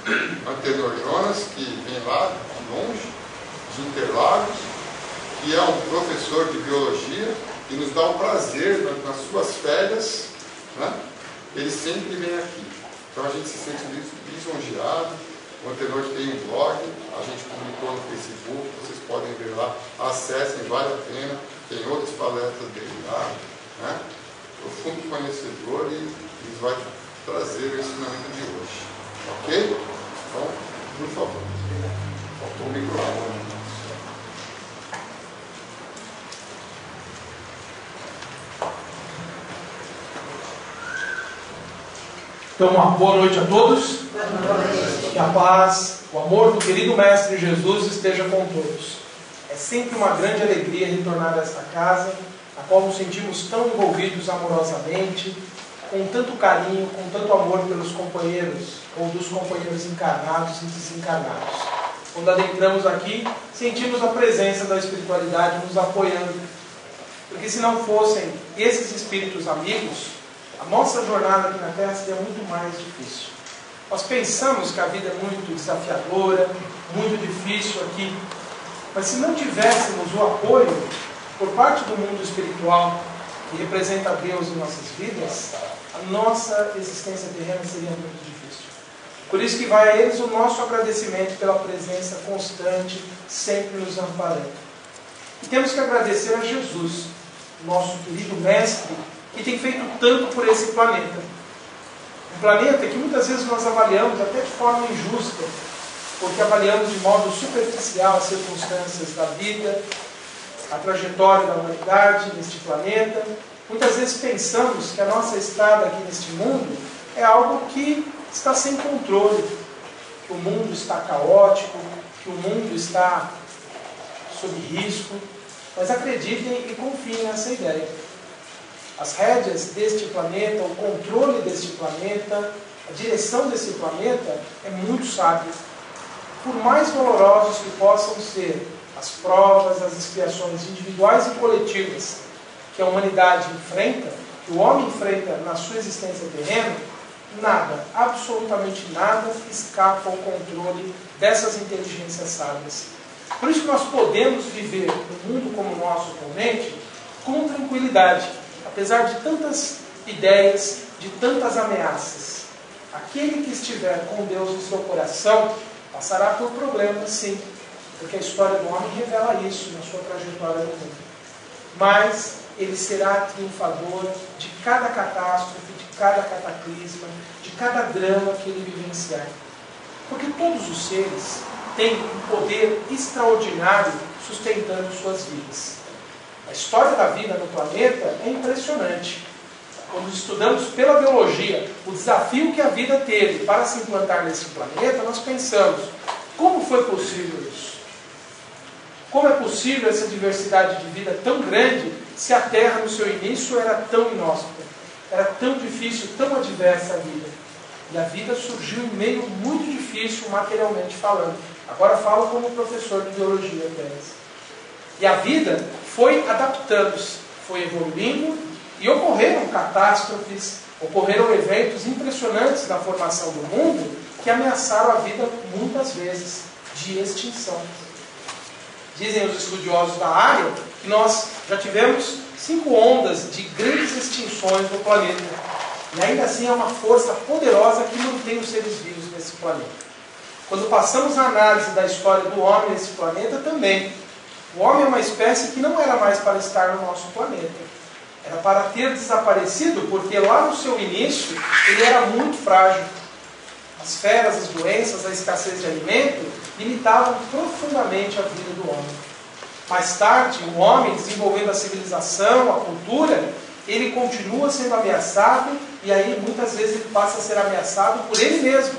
Antenor Jonas, que vem lá de longe, de Interlagos, que é um professor de biologia e nos dá o prazer, nas suas férias, né? Ele sempre vem aqui. Então a gente se sente lisonjeado. O Antenor tem um blog, a gente publicou no Facebook, vocês podem ver lá, acessem, vale a pena. Tem outras palestras dele lá, né? Profundo conhecedor e vai trazer o ensinamento de hoje. Ok? Então, por favor. Faltou o microfone. Então, uma boa noite a todos. Boa noite. Que a paz, o amor do querido Mestre Jesus esteja com todos. É sempre uma grande alegria retornar a esta casa, a qual nos sentimos tão envolvidos amorosamente, com tanto carinho, com tanto amor pelos companheiros, ou dos companheiros encarnados e desencarnados. Quando adentramos aqui, sentimos a presença da espiritualidade nos apoiando. Porque se não fossem esses espíritos amigos, a nossa jornada aqui na Terra seria muito mais difícil. Nós pensamos que a vida é muito desafiadora, muito difícil aqui. Mas se não tivéssemos o apoio por parte do mundo espiritual, que representa Deus em nossas vidas, a nossa existência terrena seria muito difícil. Por isso que vai a eles o nosso agradecimento pela presença constante, sempre nos amparando. E temos que agradecer a Jesus, nosso querido Mestre, que tem feito tanto por esse planeta. Um planeta que muitas vezes nós avaliamos até de forma injusta, porque avaliamos de modo superficial as circunstâncias da vida, a trajetória da humanidade neste planeta. Muitas vezes pensamos que a nossa estada aqui neste mundo é algo que está sem controle, que o mundo está caótico, que o mundo está sob risco. Mas acreditem e confiem nessa ideia. As rédeas deste planeta, o controle deste planeta, a direção desse planeta é muito sábio. Por mais dolorosos que possam ser as provas, as expiações individuais e coletivas que a humanidade enfrenta, que o homem enfrenta na sua existência terrena, nada, absolutamente nada, escapa ao controle dessas inteligências sábias. Por isso que nós podemos viver um mundo como o nosso atualmente com tranquilidade, apesar de tantas ideias, de tantas ameaças. Aquele que estiver com Deus no seu coração passará por problemas, sim, porque a história do homem revela isso na sua trajetória no mundo. Mas ele será triunfador de cada catástrofe, de cada cataclisma, de cada drama que ele vivenciar. Porque todos os seres têm um poder extraordinário sustentando suas vidas. A história da vida no planeta é impressionante. Quando estudamos pela biologia o desafio que a vida teve para se implantar nesse planeta, nós pensamos, como foi possível isso? Como é possível essa diversidade de vida tão grande se a Terra no seu início era tão inóspita, era tão difícil, tão adversa a vida? E a vida surgiu em meio muito difícil materialmente falando. Agora falo como professor de biologia apenas. E a vida foi adaptando-se, foi evoluindo e ocorreram catástrofes, ocorreram eventos impressionantes na formação do mundo que ameaçaram a vida muitas vezes de extinção. Dizem os estudiosos da área que nós já tivemos 5 ondas de grandes extinções no planeta. E ainda assim é uma força poderosa que mantém os seres vivos nesse planeta. Quando passamos a análise da história do homem nesse planeta também, o homem é uma espécie que não era mais para estar no nosso planeta. Era para ter desaparecido, porque lá no seu início ele era muito frágil. As feras, as doenças, a escassez de alimento limitavam profundamente a vida do homem. Mais tarde, o homem, desenvolvendo a civilização, a cultura, ele continua sendo ameaçado e aí muitas vezes ele passa a ser ameaçado por ele mesmo.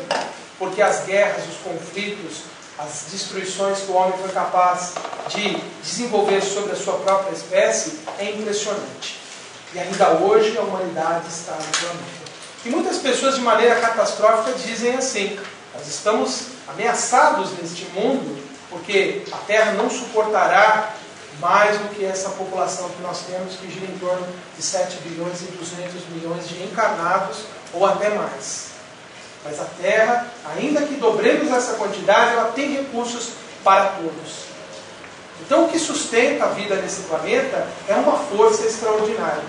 Porque as guerras, os conflitos, as destruições que o homem foi capaz de desenvolver sobre a sua própria espécie é impressionante. E ainda hoje a humanidade está no planeta. E muitas pessoas de maneira catastrófica dizem assim, nós estamos ameaçados neste mundo porque a Terra não suportará mais do que essa população que nós temos, que gira em torno de 7 bilhões e 200 milhões de encarnados ou até mais. Mas a terra, ainda que dobremos essa quantidade, ela tem recursos para todos. Então o que sustenta a vida nesse planeta é uma força extraordinária,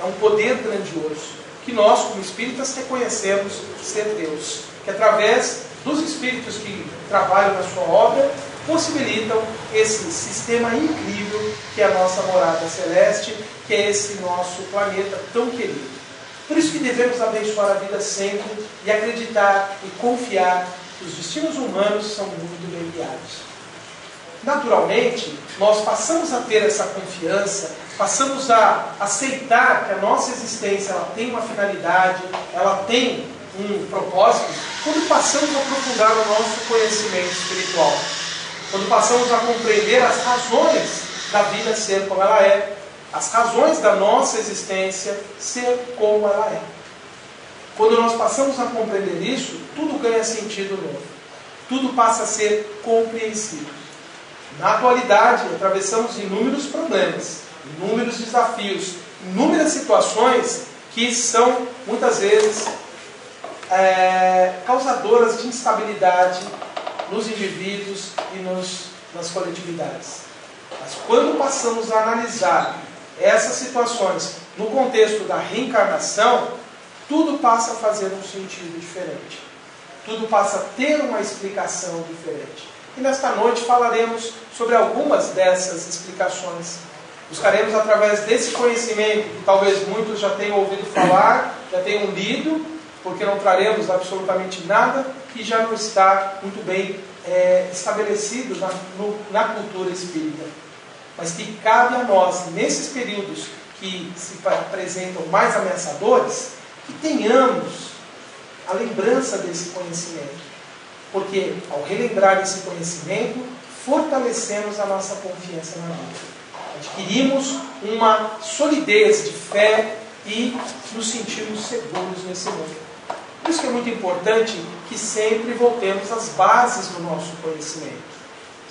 é um poder grandioso, que nós, como espíritas, reconhecemos ser Deus, que através dos espíritos que trabalham na sua obra, possibilitam esse sistema incrível que é a nossa morada celeste, que é esse nosso planeta tão querido. Por isso que devemos abençoar a vida sempre e acreditar e confiar que os destinos humanos são muito bem guiados. Naturalmente, nós passamos a ter essa confiança, passamos a aceitar que a nossa existência ela tem uma finalidade, ela tem um propósito, quando passamos a aprofundar o nosso conhecimento espiritual. Quando passamos a compreender as razões da vida ser como ela é, as razões da nossa existência ser como ela é. Quando nós passamos a compreender isso, tudo ganha sentido novo. Tudo passa a ser compreensível. Na atualidade, atravessamos inúmeros problemas, inúmeros desafios, inúmeras situações que são, muitas vezes, causadoras de instabilidade nos indivíduos e nas coletividades. Mas quando passamos a analisar essas situações no contexto da reencarnação, tudo passa a fazer um sentido diferente. Tudo passa a ter uma explicação diferente. E nesta noite falaremos sobre algumas dessas explicações. Buscaremos através desse conhecimento, que talvez muitos já tenham ouvido falar, já tenham lido, porque não traremos absolutamente nada que já não está muito bem estabelecido na cultura espírita. Mas que cabe a nós, nesses períodos que se apresentam mais ameaçadores, que tenhamos a lembrança desse conhecimento. Porque, ao relembrar esse conhecimento, fortalecemos a nossa confiança na vida. Adquirimos uma solidez de fé e nos sentimos seguros nesse mundo. Por isso que é muito importante que sempre voltemos às bases do nosso conhecimento.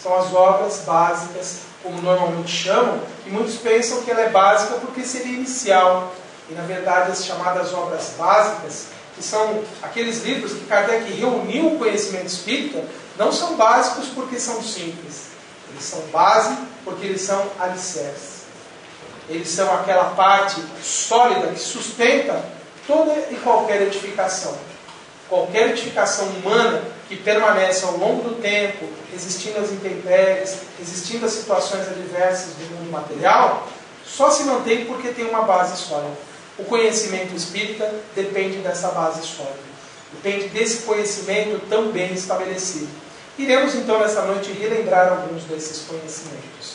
São as obras básicas, como normalmente chamam, e muitos pensam que ela é básica porque seria inicial. E, na verdade, as chamadas obras básicas, que são aqueles livros que Kardec reuniu o conhecimento espírita, não são básicos porque são simples. Eles são base porque eles são alicerces. Eles são aquela parte sólida que sustenta toda e qualquer edificação. Qualquer edificação humana que permanece ao longo do tempo, resistindo às intempéries, resistindo às situações adversas do mundo material, só se mantém porque tem uma base sólida. O conhecimento espírita depende dessa base sólida. Depende desse conhecimento tão bem estabelecido. Iremos então nessa noite relembrar alguns desses conhecimentos.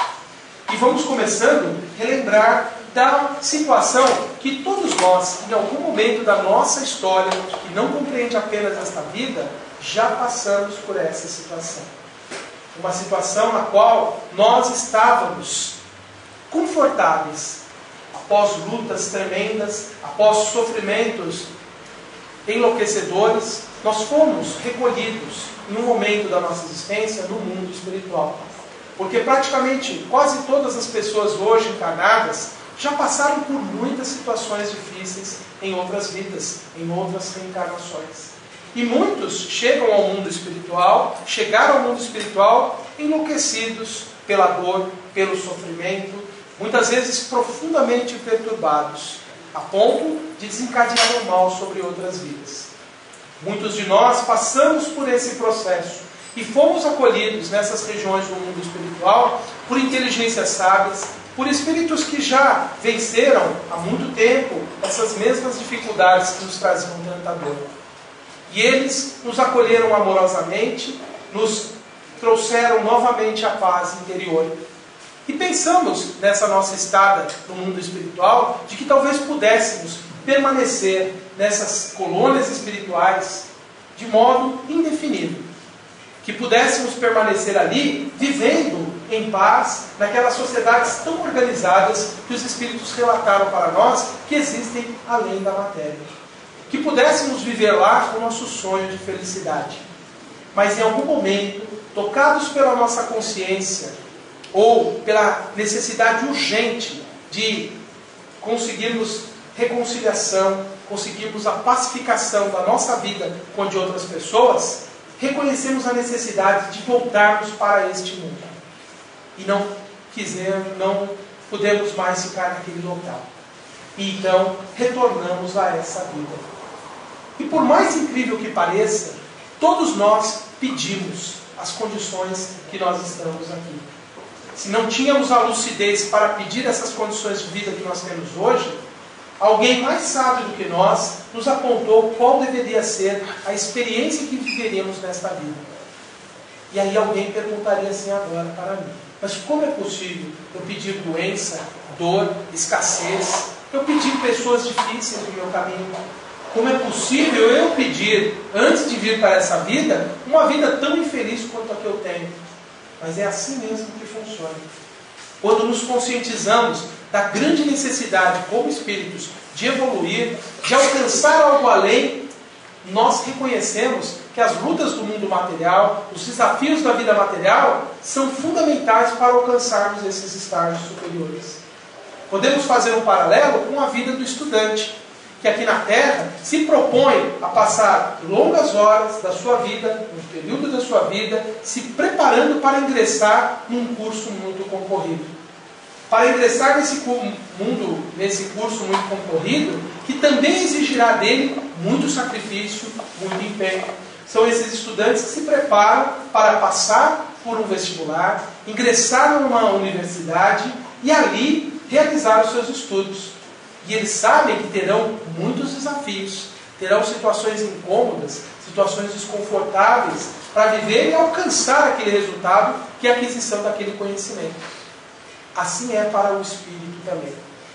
E vamos começando a relembrar da situação que todos nós, em algum momento da nossa história, que não compreende apenas esta vida, já passamos por essa situação. Uma situação na qual nós estávamos confortáveis, após lutas tremendas, após sofrimentos enlouquecedores, nós fomos recolhidos em um momento da nossa existência no mundo espiritual. Porque praticamente quase todas as pessoas hoje encarnadas já passaram por muitas situações difíceis em outras vidas, em outras reencarnações. E muitos chegam ao mundo espiritual, chegaram ao mundo espiritual enlouquecidos pela dor, pelo sofrimento, muitas vezes profundamente perturbados, a ponto de desencadear o mal sobre outras vidas. Muitos de nós passamos por esse processo e fomos acolhidos nessas regiões do mundo espiritual por inteligências sábias, por espíritos que já venceram há muito tempo essas mesmas dificuldades que nos traziam tanta dor. E eles nos acolheram amorosamente, nos trouxeram novamente a paz interior. E pensamos nessa nossa estada no mundo espiritual, de que talvez pudéssemos permanecer nessas colônias espirituais de modo indefinido. Que pudéssemos permanecer ali, vivendo em paz, naquelas sociedades tão organizadas que os Espíritos relataram para nós, que existem além da matéria. Que pudéssemos viver lá com o nosso sonho de felicidade. Mas em algum momento, tocados pela nossa consciência, ou pela necessidade urgente de conseguirmos reconciliação, conseguirmos a pacificação da nossa vida com a de outras pessoas, reconhecemos a necessidade de voltarmos para este mundo. E não podemos mais ficar naquele local. E então retornamos a essa vida. E por mais incrível que pareça, todos nós pedimos as condições que nós estamos aqui. Se não tínhamos a lucidez para pedir essas condições de vida que nós temos hoje, alguém mais sábio do que nós nos apontou qual deveria ser a experiência que viveríamos nesta vida. E aí alguém perguntaria assim agora para mim: mas como é possível eu pedir doença, dor, escassez? Eu pedir pessoas difíceis no meu caminho? Como é possível eu pedir, antes de vir para essa vida, uma vida tão infeliz quanto a que eu tenho? Mas é assim mesmo que funciona. Quando nos conscientizamos da grande necessidade, como espíritos, de evoluir, de alcançar algo além, nós reconhecemos que as lutas do mundo material, os desafios da vida material, são fundamentais para alcançarmos esses estágios superiores. Podemos fazer um paralelo com a vida do estudante, que aqui na Terra se propõe a passar longas horas da sua vida, um período da sua vida, se preparando para ingressar num curso muito concorrido. Para ingressar nesse curso muito concorrido, que também exigirá dele muito sacrifício, muito empenho. São esses estudantes que se preparam para passar por um vestibular, ingressar numa universidade e ali realizar os seus estudos. E eles sabem que terão muitos desafios, terão situações incômodas, situações desconfortáveis para viver e alcançar aquele resultado que é a aquisição daquele conhecimento. Assim é para o espírito também.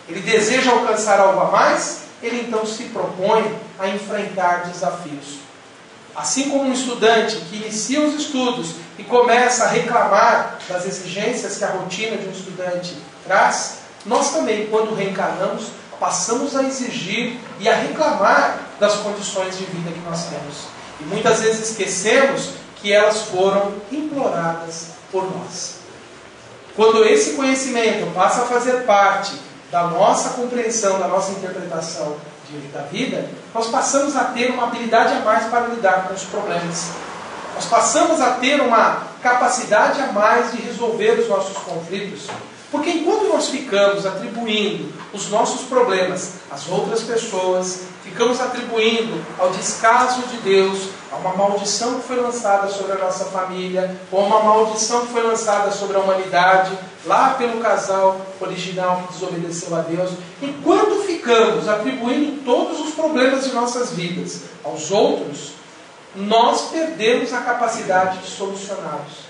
Ele deseja alcançar algo a mais, ele então se propõe a enfrentar desafios. Assim como um estudante que inicia os estudos e começa a reclamar das exigências que a rotina de um estudante traz, nós também, quando reencarnamos, passamos a exigir e a reclamar das condições de vida que nós temos. E muitas vezes esquecemos que elas foram imploradas por nós. Quando esse conhecimento passa a fazer parte da nossa compreensão, da nossa interpretação da vida, nós passamos a ter uma habilidade a mais para lidar com os problemas. Nós passamos a ter uma capacidade a mais de resolver os nossos conflitos. Porque enquanto nós ficamos atribuindo os nossos problemas às outras pessoas, ficamos atribuindo ao descaso de Deus, a uma maldição que foi lançada sobre a nossa família, ou uma maldição que foi lançada sobre a humanidade, lá pelo casal original que desobedeceu a Deus, enquanto ficamos atribuindo todos os problemas de nossas vidas aos outros, nós perdemos a capacidade de solucioná-los.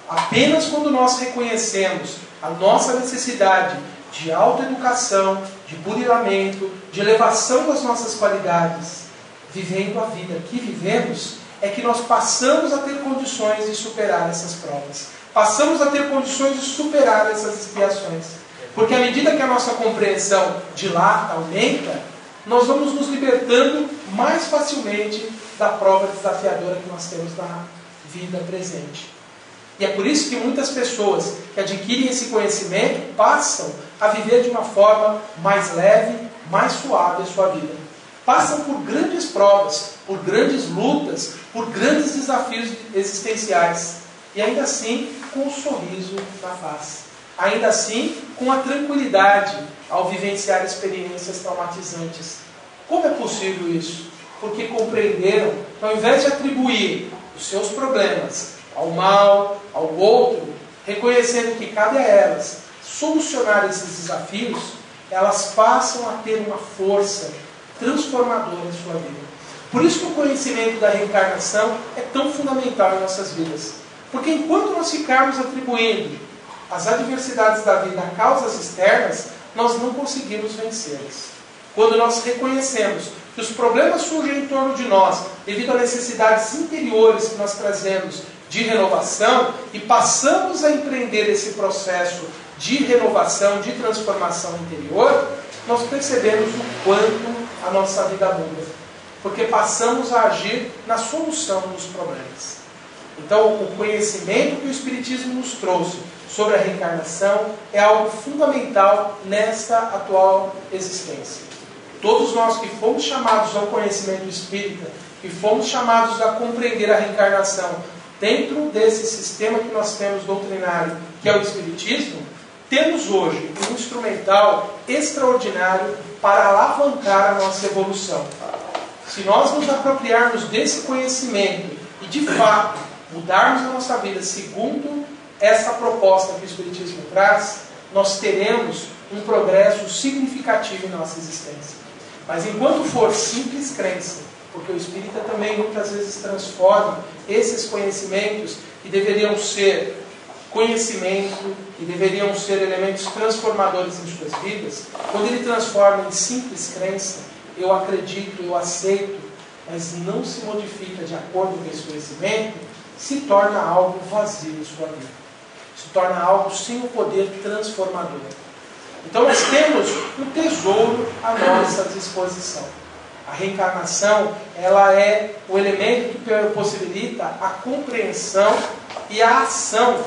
Apenas quando nós reconhecemos a nossa necessidade de autoeducação, de burilamento, de elevação das nossas qualidades, vivendo a vida que vivemos, é que nós passamos a ter condições de superar essas provas. Passamos a ter condições de superar essas expiações. Porque à medida que a nossa compreensão dilata, aumenta, nós vamos nos libertando mais facilmente da prova desafiadora que nós temos na vida presente. E é por isso que muitas pessoas que adquirem esse conhecimento passam a viver de uma forma mais leve, mais suave a sua vida. Passam por grandes provas, por grandes lutas, por grandes desafios existenciais. E ainda assim, com um sorriso na face. Ainda assim, com a tranquilidade ao vivenciar experiências traumatizantes. Como é possível isso? Porque compreenderam que ao invés de atribuir os seus problemas ao mal, ao outro, reconhecendo que cabe a elas solucionar esses desafios, elas passam a ter uma força transformadora em sua vida. Por isso que o conhecimento da reencarnação é tão fundamental em nossas vidas. Porque enquanto nós ficarmos atribuindo as adversidades da vida a causas externas, nós não conseguimos vencê-las. Quando nós reconhecemos que os problemas surgem em torno de nós devido a necessidades interiores que nós trazemos de renovação e passamos a empreender esse processo de renovação, de transformação interior, nós percebemos o quanto a nossa vida muda. Porque passamos a agir na solução dos problemas. Então, o conhecimento que o Espiritismo nos trouxe sobre a reencarnação é algo fundamental nesta atual existência. todos nós que fomos chamados ao conhecimento espírita, que fomos chamados a compreender a reencarnação dentro desse sistema que nós temos doutrinário, que é o Espiritismo, temos hoje um instrumental extraordinário para alavancar a nossa evolução. Se nós nos apropriarmos desse conhecimento e, de fato, mudarmos a nossa vida segundo essa proposta que o Espiritismo traz, nós teremos um progresso significativo em nossa existência. Mas enquanto for simples crença, porque o Espírita também muitas vezes transforma esses conhecimentos que deveriam ser conhecimento, que deveriam ser elementos transformadores em suas vidas, quando ele transforma em simples crença, eu acredito, eu aceito, mas não se modifica de acordo com esse conhecimento, se torna algo vazio em sua vida. Se torna algo sem o poder transformador. Então nós temos um tesouro à nossa disposição. A reencarnação, ela é o elemento que possibilita a compreensão e a ação,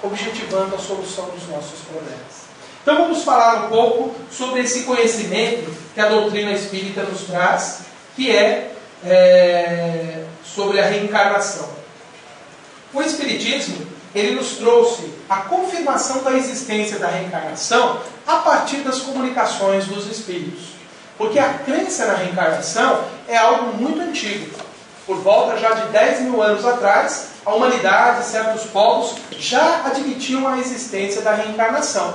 objetivando a solução dos nossos problemas. Então vamos falar um pouco sobre esse conhecimento que a doutrina espírita nos traz, que é sobre a reencarnação. O Espiritismo, ele nos trouxe a confirmação da existência da reencarnação a partir das comunicações dos espíritos. Porque a crença na reencarnação é algo muito antigo. Por volta já de 10 mil anos atrás, a humanidade, certos povos, já admitiam a existência da reencarnação.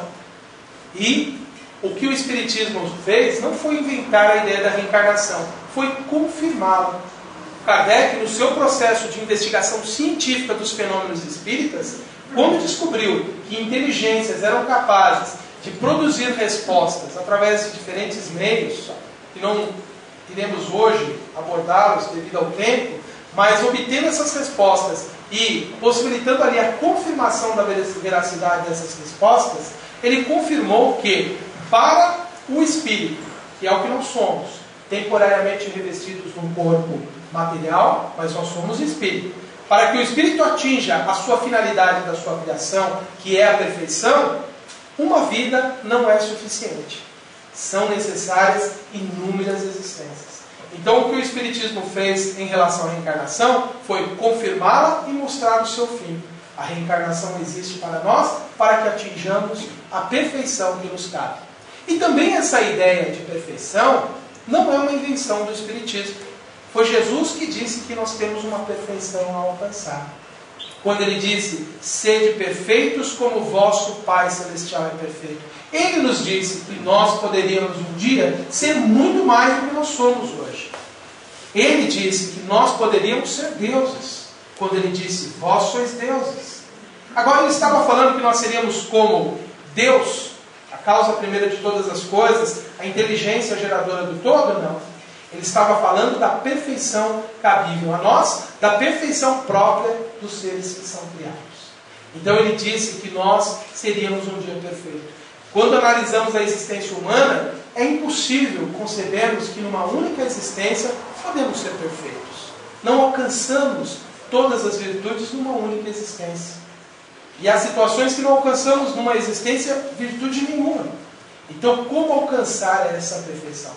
E o que o Espiritismo fez não foi inventar a ideia da reencarnação, foi confirmá-la. Kardec, no seu processo de investigação científica dos fenômenos espíritas, quando descobriu que inteligências eram capazes de produzir respostas através de diferentes meios, que não iremos hoje abordá-los devido ao tempo, mas obtendo essas respostas e possibilitando ali a confirmação da veracidade dessas respostas, ele confirmou que, para o espírito, que é o que nós somos, temporariamente revestidos num corpo material, mas nós somos espírito. Para que o espírito atinja a sua finalidade da sua criação, que é a perfeição, uma vida não é suficiente. São necessárias inúmeras existências. Então o que o Espiritismo fez em relação à reencarnação foi confirmá-la e mostrar o seu fim. A reencarnação existe para nós, para que atinjamos a perfeição que nos cabe. E também essa ideia de perfeição não é uma invenção do Espiritismo. Foi Jesus que disse que nós temos uma perfeição a alcançar. Quando ele disse, sede perfeitos como vosso Pai Celestial é perfeito. Ele nos disse que nós poderíamos um dia ser muito mais do que nós somos hoje. Ele disse que nós poderíamos ser deuses. Quando ele disse, vós sois deuses. Agora ele estava falando que nós seríamos como Deus, a causa primeira de todas as coisas, a inteligência geradora do todo? Não. Ele estava falando da perfeição cabível a nós, da perfeição própria dos seres que são criados. Então ele disse que nós seríamos um dia perfeito. Quando analisamos a existência humana, é impossível concebermos que numa única existência podemos ser perfeitos. Não alcançamos todas as virtudes numa única existência. E há situações que não alcançamos numa existência virtude nenhuma. Então como alcançar essa perfeição?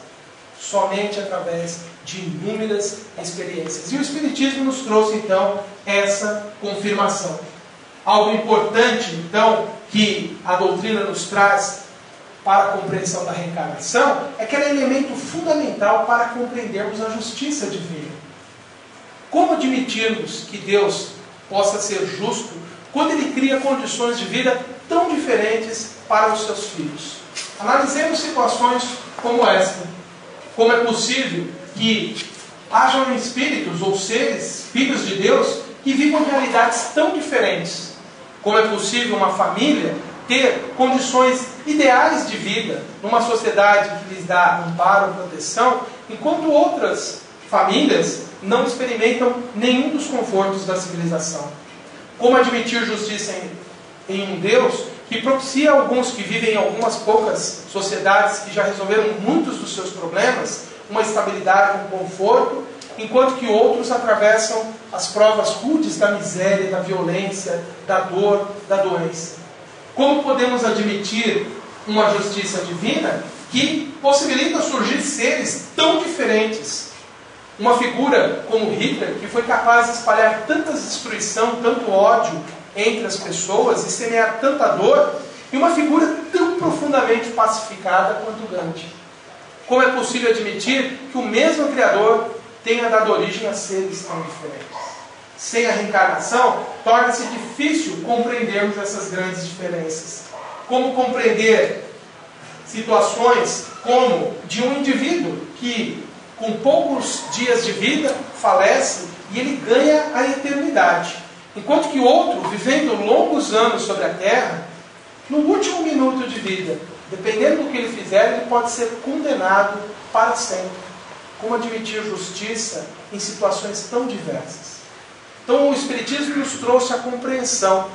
Somente através de inúmeras experiências. E o Espiritismo nos trouxe, então, essa confirmação. Algo importante, então, que a doutrina nos traz para a compreensão da reencarnação, é que ela é elemento fundamental para compreendermos a justiça divina. Como admitirmos que Deus possa ser justo quando Ele cria condições de vida tão diferentes para os seus filhos? Analisemos situações como esta. Como é possível que hajam espíritos ou seres, filhos de Deus, que vivam realidades tão diferentes? Como é possível uma família ter condições ideais de vida numa sociedade que lhes dá amparo, proteção, enquanto outras famílias não experimentam nenhum dos confortos da civilização? Como admitir justiça em um Deus que propicia alguns que vivem em algumas poucas sociedades que já resolveram muitos dos seus problemas, uma estabilidade, um conforto, enquanto que outros atravessam as provas rudes da miséria, da violência, da dor, da doença? Como podemos admitir uma justiça divina que possibilita surgir seres tão diferentes. Uma figura como Hitler, que foi capaz de espalhar tanta destruição, tanto ódio entre as pessoas e semear tanta dor, e uma figura tão profundamente pacificada quanto Gandhi. Como é possível admitir que o mesmo Criador tenha dado origem a seres tão diferentes? Sem a reencarnação, torna-se difícil compreendermos essas grandes diferenças. Como compreender situações como de um indivíduo que, com poucos dias de vida, falece e ele ganha a eternidade. Enquanto que outro, vivendo longos anos sobre a Terra, no último minuto de vida, dependendo do que ele fizer, ele pode ser condenado para sempre. Como admitir justiça em situações tão diversas? Então o Espiritismo nos trouxe a compreensão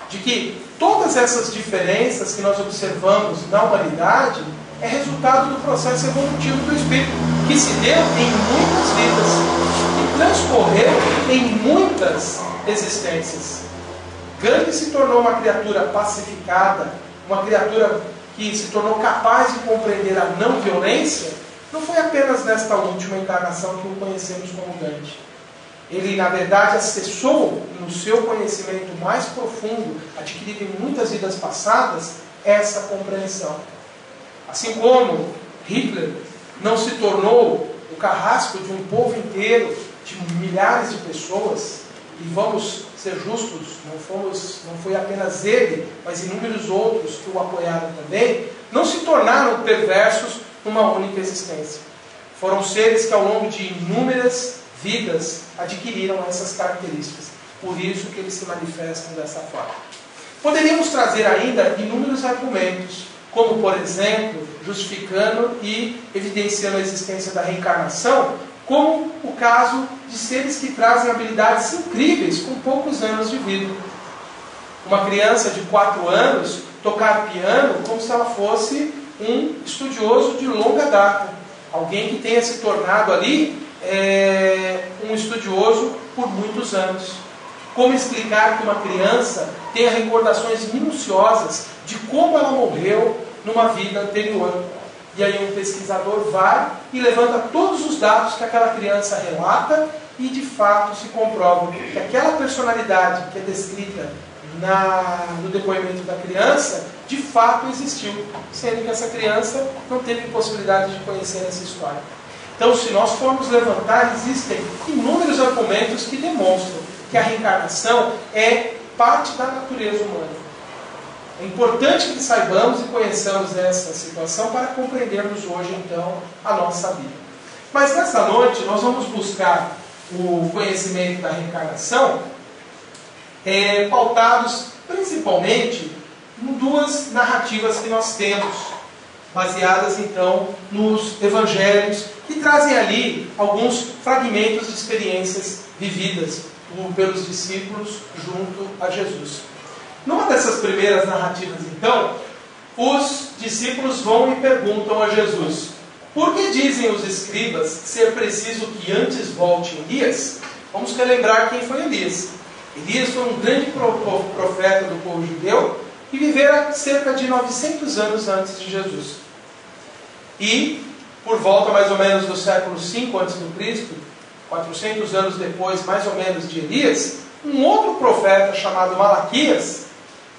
de que todas essas diferenças que nós observamos na humanidade é resultado do processo evolutivo do Espírito, que se deu em muitas vidas, que transcorreu em muitas existências. Gandhi se tornou uma criatura pacificada, uma criatura que se tornou capaz de compreender a não violência, não foi apenas nesta última encarnação que o conhecemos como Gandhi. Ele, na verdade, acessou no seu conhecimento mais profundo, adquirido em muitas vidas passadas, essa compreensão. Assim como Hitler não se tornou o carrasco de um povo inteiro, de milhares de pessoas, e vamos ser justos, não foi apenas ele, mas inúmeros outros que o apoiaram também, não se tornaram perversos numa única existência. Foram seres que ao longo de inúmeras vidas adquiriram essas características. Por isso que eles se manifestam dessa forma. Poderíamos trazer ainda inúmeros argumentos, como por exemplo, justificando e evidenciando a existência da reencarnação, como o caso de seres que trazem habilidades incríveis com poucos anos de vida. Uma criança de 4 anos tocar piano como se ela fosse um estudioso de longa data. Alguém que tenha se tornado ali um estudioso por muitos anos. Como explicar que uma criança tenha recordações minuciosas de como ela morreu numa vida anterior? E aí um pesquisador vai e levanta todos os dados que aquela criança relata e de fato se comprova que aquela personalidade que é descrita no depoimento da criança, de fato existiu, sendo que essa criança não teve possibilidade de conhecer essa história. Então, se nós formos levantar, existem inúmeros argumentos que demonstram que a reencarnação é parte da natureza humana. É importante que saibamos e conheçamos essa situação para compreendermos hoje, então, a nossa vida. Mas nessa noite, nós vamos buscar o conhecimento da reencarnação pautados principalmente em 2 narrativas que nós temos, baseadas então nos evangelhos, que trazem ali alguns fragmentos de experiências vividas pelos discípulos junto a Jesus. Numa dessas primeiras narrativas, então, os discípulos vão e perguntam a Jesus: por que dizem os escribas ser preciso que antes volte Elias? Vamos relembrar quem foi Elias. Elias foi um grande profeta do povo judeu que vivera cerca de 900 anos antes de Jesus. E, por volta mais ou menos do século V a.C., 400 anos depois, mais ou menos, de Elias, um outro profeta chamado Malaquias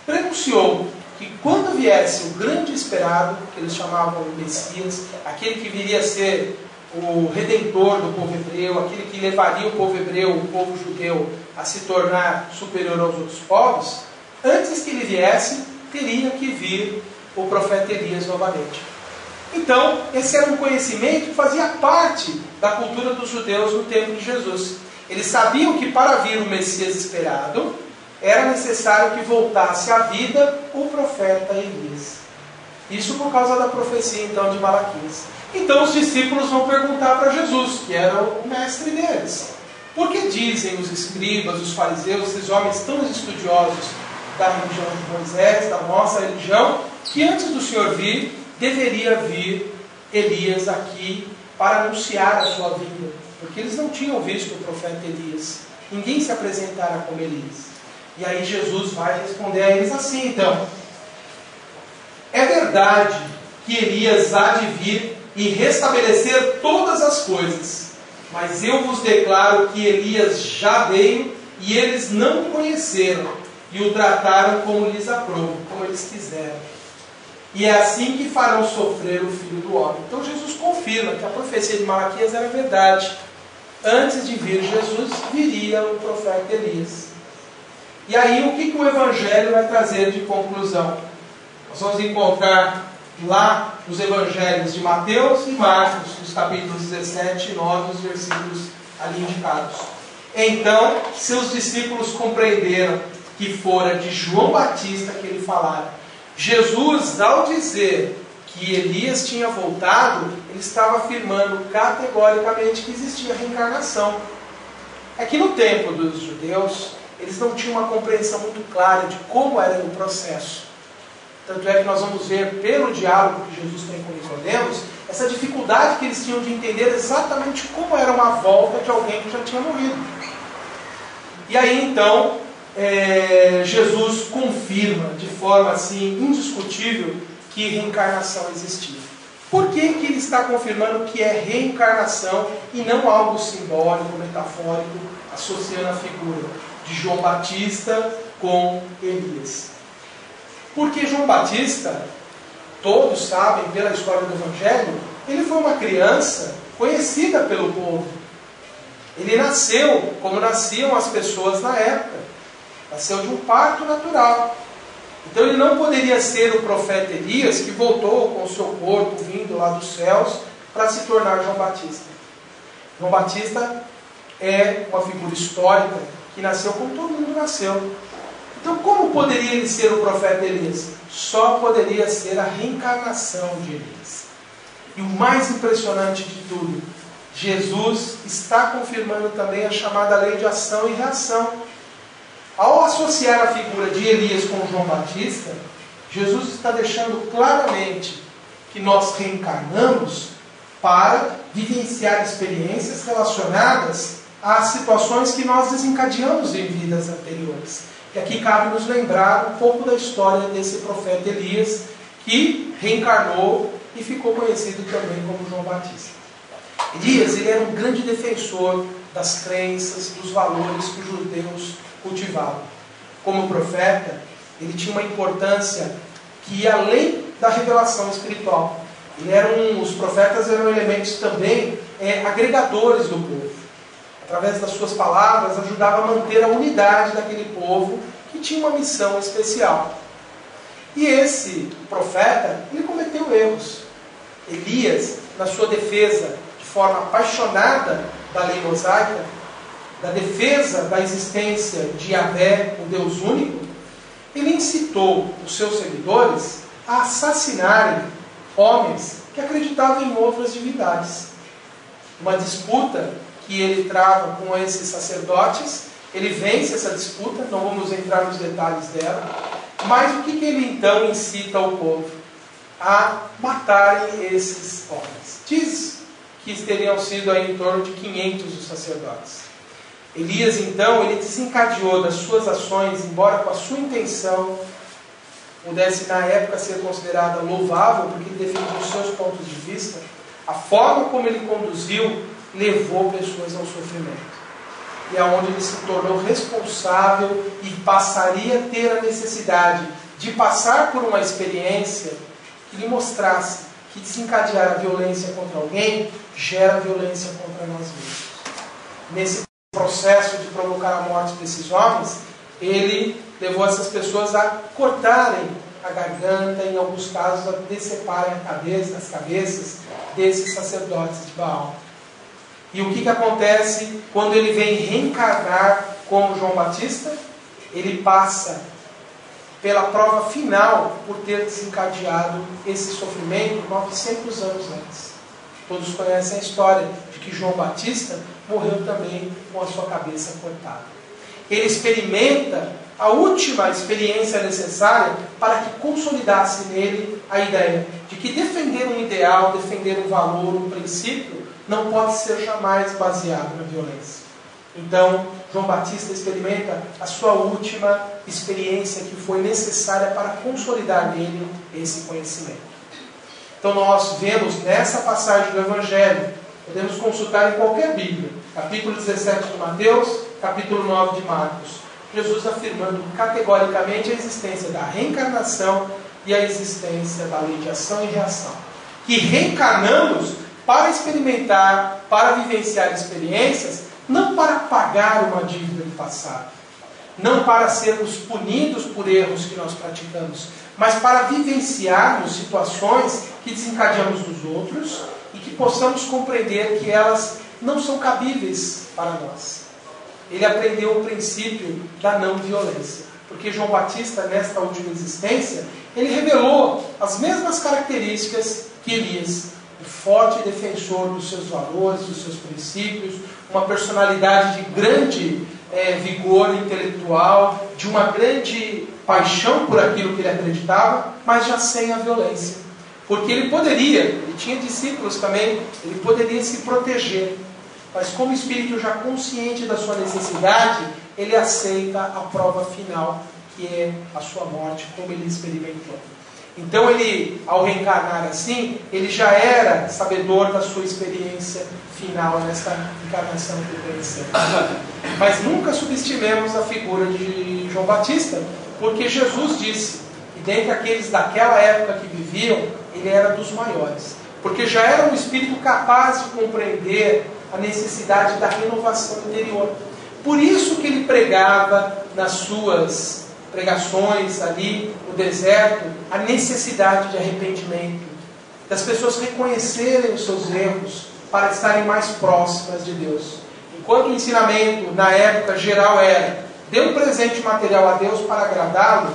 prenunciou que quando viesse o grande esperado, que eles chamavam de Messias, aquele que viria a ser o redentor do povo hebreu, aquele que levaria o povo hebreu, o povo judeu, a se tornar superior aos outros povos, antes que ele viesse, teria que vir o profeta Elias novamente. Então, esse era um conhecimento que fazia parte da cultura dos judeus no tempo de Jesus. Eles sabiam que para vir o Messias esperado, era necessário que voltasse à vida o profeta Elias. Isso por causa da profecia então de Malaquias. Então os discípulos vão perguntar para Jesus, que era o mestre deles: por que dizem os escribas, os fariseus, esses homens tão estudiosos da religião de Moisés, da nossa religião, que antes do Senhor vir, deveria vir Elias aqui para anunciar a sua vinda? Porque eles não tinham visto o profeta Elias. Ninguém se apresentara como Elias. E aí Jesus vai responder a eles assim, então: é verdade que que Elias há de vir e restabelecer todas as coisas. Mas eu vos declaro que Elias já veio e eles não o conheceram e o trataram como lhes aprouve, como eles quiseram. E é assim que farão sofrer o Filho do Homem. Então Jesus confirma que a profecia de Malaquias era verdade. Antes de vir Jesus, viria o profeta Elias. E aí o que o Evangelho vai trazer de conclusão? Nós vamos encontrar lá nos Evangelhos de Mateus e Marcos, nos capítulos 17 e 9, os versículos ali indicados. Então, seus discípulos compreenderam que fora de João Batista que ele falara. Jesus, ao dizer que Elias tinha voltado, ele estava afirmando categoricamente que existia reencarnação. É que no tempo dos judeus, eles não tinham uma compreensão muito clara de como era o processo. Tanto é que nós vamos ver pelo diálogo que Jesus tem com Nicodemos, essa dificuldade que eles tinham de entender exatamente como era uma volta de alguém que já tinha morrido. E aí então, Jesus confirma de forma assim indiscutível que reencarnação existia. Por que ele está confirmando que é reencarnação e não algo simbólico, metafórico, associando a figura de João Batista com Elias? Porque João Batista, todos sabem pela história do Evangelho, ele foi uma criança conhecida pelo povo. Ele nasceu como nasciam as pessoas na época. Nasceu de um parto natural. Então ele não poderia ser o profeta Elias que voltou com o seu corpo vindo lá dos céus para se tornar João Batista. João Batista é uma figura histórica que nasceu como todo mundo nasceu. Então como poderia ele ser o profeta Elias? Só poderia ser a reencarnação de Elias. E o mais impressionante de tudo, Jesus está confirmando também a chamada lei de ação e reação. Ao associar a figura de Elias com João Batista, Jesus está deixando claramente que nós reencarnamos para vivenciar experiências relacionadas às situações que nós desencadeamos em vidas anteriores. E aqui cabe nos lembrar um pouco da história desse profeta Elias, que reencarnou e ficou conhecido também como João Batista. Elias, ele era um grande defensor das crenças, dos valores que os judeus cultivavam. Como profeta, ele tinha uma importância que ia além da revelação espiritual. Os profetas eram elementos também agregadores do povo. Através das suas palavras, ajudava a manter a unidade daquele povo que tinha uma missão especial. E esse profeta, ele cometeu erros. Elias, na sua defesa de forma apaixonada da lei mosaica, da defesa da existência de Yahvé, o Deus único, ele incitou os seus seguidores a assassinarem homens que acreditavam em outras divindades. Uma disputa que ele trava com esses sacerdotes, ele vence essa disputa, não vamos entrar nos detalhes dela, mas o que ele então incita o povo? A matarem esses homens. Diz que teriam sido aí em torno de 500 os sacerdotes. Elias então, ele desencadeou das suas ações, embora com a sua intenção pudesse na época ser considerada louvável, porque ele defendia os seus pontos de vista, a forma como ele conduziu levou pessoas ao sofrimento. E é onde ele se tornou responsável e passaria a ter a necessidade de passar por uma experiência que lhe mostrasse que desencadear a violência contra alguém gera violência contra nós mesmos. Nesse processo de provocar a morte desses homens, ele levou essas pessoas a cortarem a garganta, em alguns casos a deceparem as cabeças desses sacerdotes de Baal. E o que acontece quando ele vem reencarnar como João Batista? Ele passa pela prova final por ter desencadeado esse sofrimento 900 anos antes. Todos conhecem a história de que João Batista morreu também com a sua cabeça cortada. Ele experimenta a última experiência necessária para que consolidasse nele a ideia de que defender um ideal, defender um valor, um princípio, não pode ser jamais baseado na violência. Então, João Batista experimenta a sua última experiência que foi necessária para consolidar nele esse conhecimento. Então nós vemos nessa passagem do Evangelho, podemos consultar em qualquer Bíblia, capítulo 17 de Mateus, capítulo 9 de Marcos, Jesus afirmando categoricamente a existência da reencarnação e a existência da lei de ação e reação. Que reencarnamos para experimentar, para vivenciar experiências, não para pagar uma dívida do passado, não para sermos punidos por erros que nós praticamos, mas para vivenciarmos situações que desencadeamos nos outros e que possamos compreender que elas não são cabíveis para nós. Ele aprendeu o princípio da não violência, porque João Batista, nesta última existência, ele revelou as mesmas características que Elias, um forte defensor dos seus valores, dos seus princípios, uma personalidade de grande vigor intelectual, de uma grande paixão por aquilo que ele acreditava, mas já sem a violência. Porque ele tinha discípulos também, ele poderia se proteger, mas como espírito já consciente da sua necessidade, ele aceita a prova final, que é a sua morte, como ele experimentou. Então ele, ao reencarnar assim, ele já era sabedor da sua experiência final nesta encarnação que ele conheceu. Mas nunca subestimemos a figura de João Batista, porque Jesus disse que dentre aqueles daquela época que viviam, ele era dos maiores. Porque já era um espírito capaz de compreender a necessidade da renovação interior. Por isso que ele pregava nas suas pregações ali no deserto a necessidade de arrependimento, das pessoas reconhecerem os seus erros para estarem mais próximas de Deus. Enquanto o ensinamento na época geral era: dê um presente material a Deus para agradá-lo,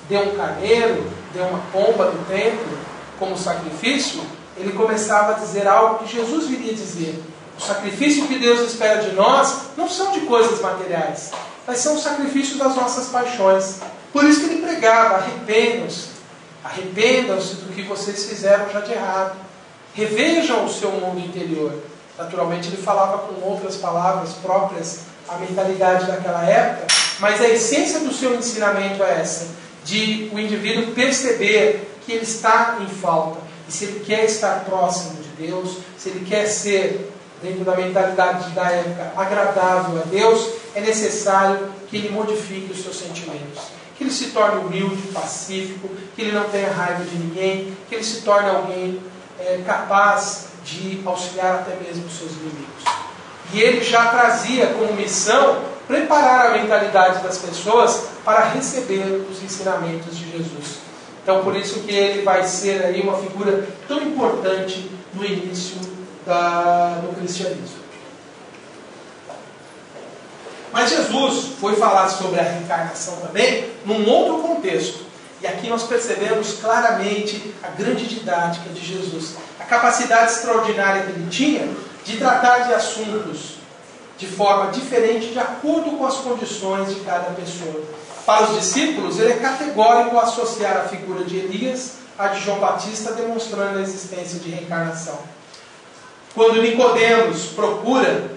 dê um carneiro, dê uma pomba no templo como sacrifício, ele começava a dizer algo que Jesus viria dizer: o sacrifício que Deus espera de nós não são de coisas materiais, mas são o sacrifício das nossas paixões. Por isso que ele pregava: arrependam-se do que vocês fizeram já de errado, revejam o seu mundo interior. Naturalmente ele falava com outras palavras próprias à mentalidade daquela época, mas a essência do seu ensinamento é essa, de o indivíduo perceber que ele está em falta, e se ele quer estar próximo de Deus, se ele quer ser, dentro da mentalidade da época, agradável a Deus, é necessário que ele modifique os seus sentimentos, que ele se torne humilde, pacífico, que ele não tenha raiva de ninguém, que ele se torne alguém capaz de auxiliar até mesmo os seus inimigos. E ele já trazia como missão preparar a mentalidade das pessoas para receber os ensinamentos de Jesus. Então, por isso que ele vai ser aí uma figura tão importante no início do cristianismo. Mas Jesus foi falar sobre a reencarnação também num outro contexto. E aqui nós percebemos claramente a grande didática de Jesus, a capacidade extraordinária que ele tinha de tratar de assuntos de forma diferente, de acordo com as condições de cada pessoa. Para os discípulos, ele é categórico ao associar a figura de Elias à de João Batista, demonstrando a existência de reencarnação. Quando Nicodemos procura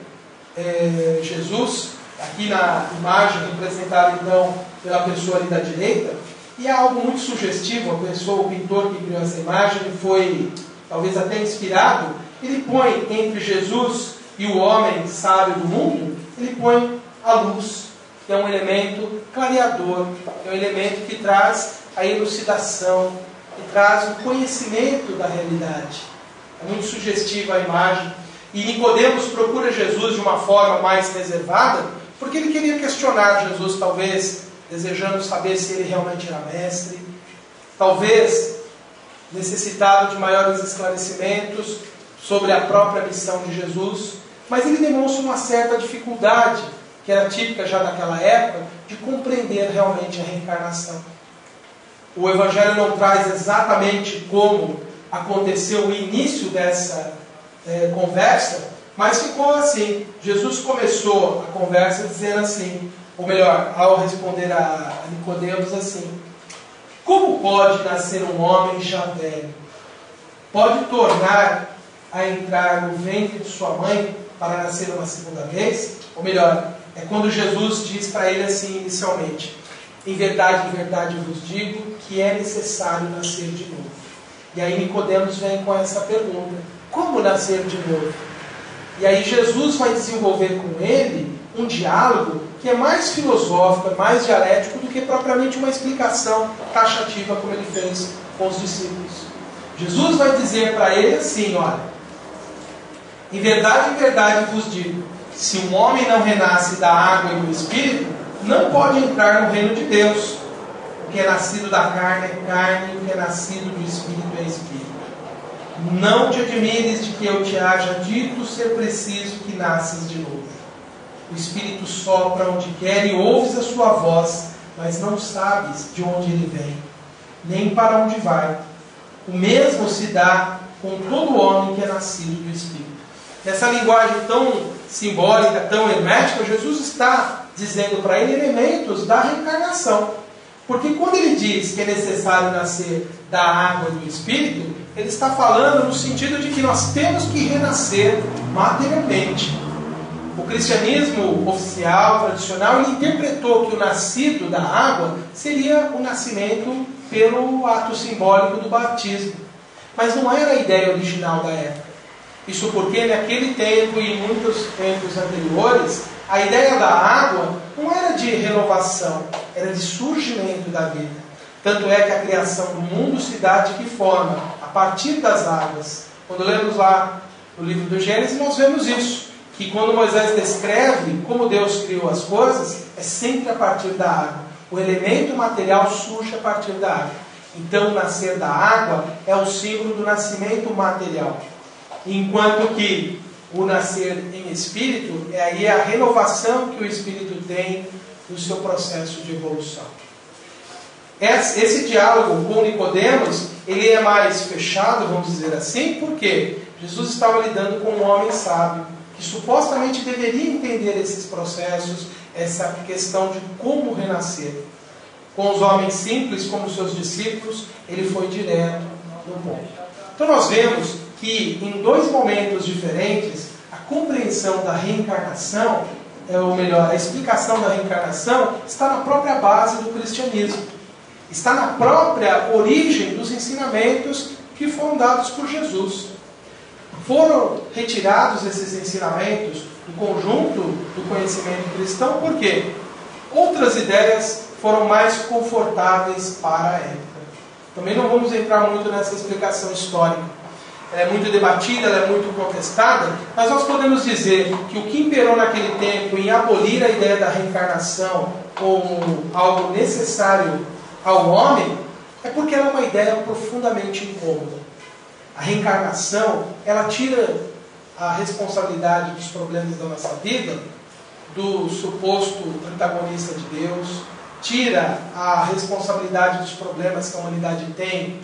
Jesus, aqui na imagem representada então pela pessoa ali da direita, e é algo muito sugestivo, o pintor que criou essa imagem foi talvez até inspirado, ele põe entre Jesus e o homem sábio do mundo, ele põe a luz, que é um elemento clareador, é um elemento que traz a elucidação, que traz o conhecimento da realidade. É muito sugestiva a imagem. E Nicodemos procura Jesus de uma forma mais reservada, porque ele queria questionar Jesus, talvez desejando saber se ele realmente era mestre, talvez necessitado de maiores esclarecimentos sobre a própria missão de Jesus, mas ele demonstra uma certa dificuldade, que era típica já daquela época, de compreender realmente a reencarnação. O Evangelho não traz exatamente como aconteceu o início dessa conversa, mas ficou assim. Jesus começou a conversa dizendo assim, ou melhor, ao responder a Nicodemos assim: como pode nascer um homem já velho? Pode tornar a entrar no ventre de sua mãe para nascer uma segunda vez? Ou melhor, é quando Jesus diz para ele assim inicialmente: em verdade eu vos digo que é necessário nascer de novo. E aí Nicodemos vem com essa pergunta: como nascer de novo? E aí Jesus vai desenvolver com ele um diálogo que é mais filosófico, é mais dialético do que propriamente uma explicação taxativa como ele fez com os discípulos. Jesus vai dizer para ele assim: olha, em verdade vos digo, se um homem não renasce da água e do Espírito, não pode entrar no reino de Deus. O que é nascido da carne é carne, o que é nascido do Espírito é Espírito. Não te admires de que eu te haja dito ser preciso que nasças de novo. O Espírito sopra onde quer e ouves a sua voz, mas não sabes de onde ele vem, nem para onde vai. O mesmo se dá com todo homem que é nascido do Espírito. Nessa linguagem tão simbólica, tão hermética, Jesus está dizendo para ele elementos da reencarnação. Porque quando ele diz que é necessário nascer da água e do Espírito, ele está falando no sentido de que nós temos que renascer materialmente. O cristianismo oficial, tradicional, ele interpretou que o nascido da água seria o nascimento pelo ato simbólico do batismo. Mas não era a ideia original da época. Isso porque naquele tempo e em muitos tempos anteriores, a ideia da água não era de renovação, era de surgimento da vida. Tanto é que a criação do mundo se dá de que forma? A partir das águas. Quando lemos lá no livro do Gênesis, nós vemos isso. Que quando Moisés descreve como Deus criou as coisas, é sempre a partir da água. O elemento material surge a partir da água. Então, o nascer da água é o símbolo do nascimento material. Enquanto que o nascer em espírito é aí a renovação que o espírito tem no seu processo de evolução. Esse diálogo com Nicodemos, ele é mais fechado, vamos dizer assim, porque Jesus estava lidando com um homem sábio, que supostamente deveria entender esses processos, essa questão de como renascer. Com os homens simples, como seus discípulos, ele foi direto no ponto. Então nós vemos que em dois momentos diferentes, a compreensão da reencarnação, ou melhor, a explicação da reencarnação, está na própria base do cristianismo. Está na própria origem dos ensinamentos que foram dados por Jesus. Foram retirados esses ensinamentos do conjunto do conhecimento cristão, por quê? Outras ideias foram mais confortáveis para a época. Também não vamos entrar muito nessa explicação histórica. Ela é muito debatida, ela é muito contestada, mas nós podemos dizer que o que imperou naquele tempo em abolir a ideia da reencarnação como algo necessário ao homem é porque ela é uma ideia profundamente incômoda. A reencarnação, ela tira a responsabilidade dos problemas da nossa vida do suposto antagonista de Deus, tira a responsabilidade dos problemas que a humanidade tem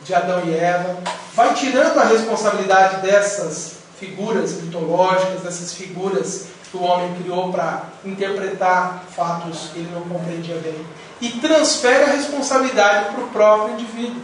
de Adão e Eva, vai tirando a responsabilidade dessas figuras mitológicas, dessas figuras que o homem criou para interpretar fatos que ele não compreendia bem, e transfere a responsabilidade para o próprio indivíduo.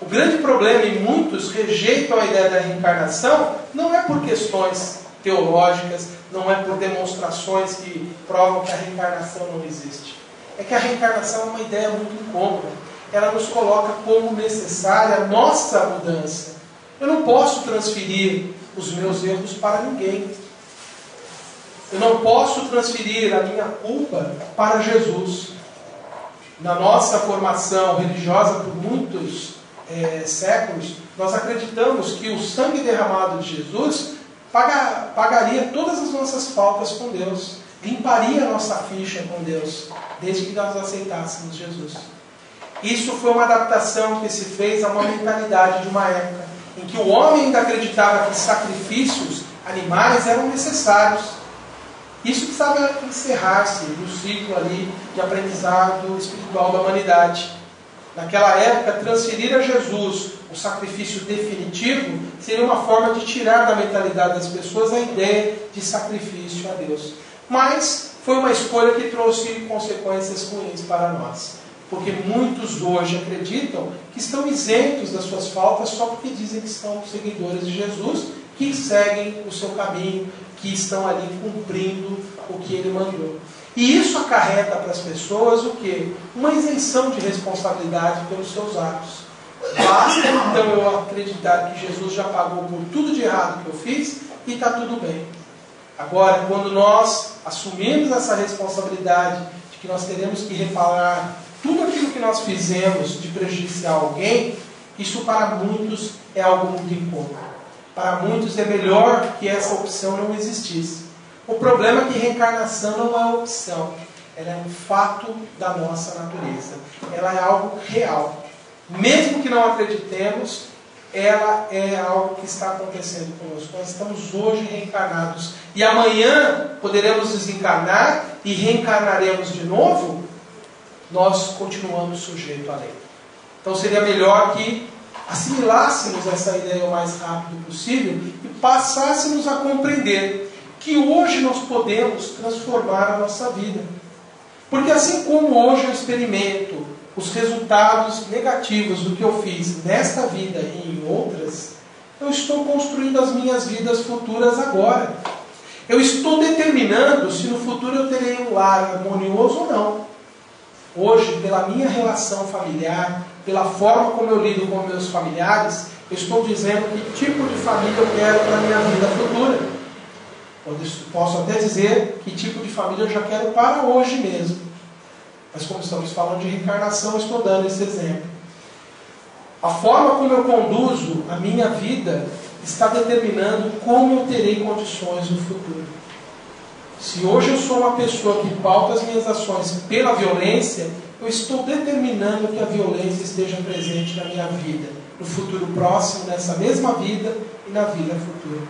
O grande problema, e muitos rejeitam a ideia da reencarnação, não é por questões teológicas, não é por demonstrações que provam que a reencarnação não existe. É que a reencarnação é uma ideia muito incômoda. Ela nos coloca como necessária a nossa mudança. Eu não posso transferir os meus erros para ninguém. Eu não posso transferir a minha culpa para Jesus. Na nossa formação religiosa por muitos séculos, nós acreditamos que o sangue derramado de Jesus pagaria todas as nossas faltas com Deus, limparia a nossa ficha com Deus, desde que nós aceitássemos Jesus. Isso foi uma adaptação que se fez a uma mentalidade de uma época em que o homem ainda acreditava que sacrifícios animais eram necessários. Isso precisava encerrar-se no ciclo ali de aprendizado espiritual da humanidade. Naquela época, transferir a Jesus o sacrifício definitivo seria uma forma de tirar da mentalidade das pessoas a ideia de sacrifício a Deus. Mas foi uma escolha que trouxe consequências ruins para nós. Porque muitos hoje acreditam que estão isentos das suas faltas só porque dizem que são seguidores de Jesus, que seguem o seu caminho, que estão ali cumprindo o que ele mandou. E isso acarreta para as pessoas o quê? Uma isenção de responsabilidade pelos seus atos. Basta então eu acreditar que Jesus já pagou por tudo de errado que eu fiz e está tudo bem. Agora, quando nós assumimos essa responsabilidade de que nós teremos que reparar tudo aquilo que nós fizemos de prejudiciar alguém, isso para muitos é algo muito incômodo. Para muitos é melhor que essa opção não existisse. O problema é que reencarnação não é opção. Ela é um fato da nossa natureza. Ela é algo real. Mesmo que não acreditemos, ela é algo que está acontecendo conosco. Nós estamos hoje reencarnados. E amanhã poderemos desencarnar e reencarnaremos de novo. Nós continuamos sujeitos à lei. Então seria melhor que assimilássemos essa ideia o mais rápido possível e passássemos a compreender que hoje nós podemos transformar a nossa vida. Porque assim como hoje eu experimento os resultados negativos do que eu fiz nesta vida e em outras, eu estou construindo as minhas vidas futuras agora. Eu estou determinando se no futuro eu terei um lar harmonioso ou não. Hoje, pela minha relação familiar, pela forma como eu lido com meus familiares, eu estou dizendo que tipo de família eu quero para a minha vida futura. Eu posso até dizer que tipo de família eu já quero para hoje mesmo. Mas como estamos falando de reencarnação, eu estou dando esse exemplo. A forma como eu conduzo a minha vida está determinando como eu terei condições no futuro. Se hoje eu sou uma pessoa que pauta as minhas ações pela violência, eu estou determinando que a violência esteja presente na minha vida, no futuro próximo, nessa mesma vida e na vida futura.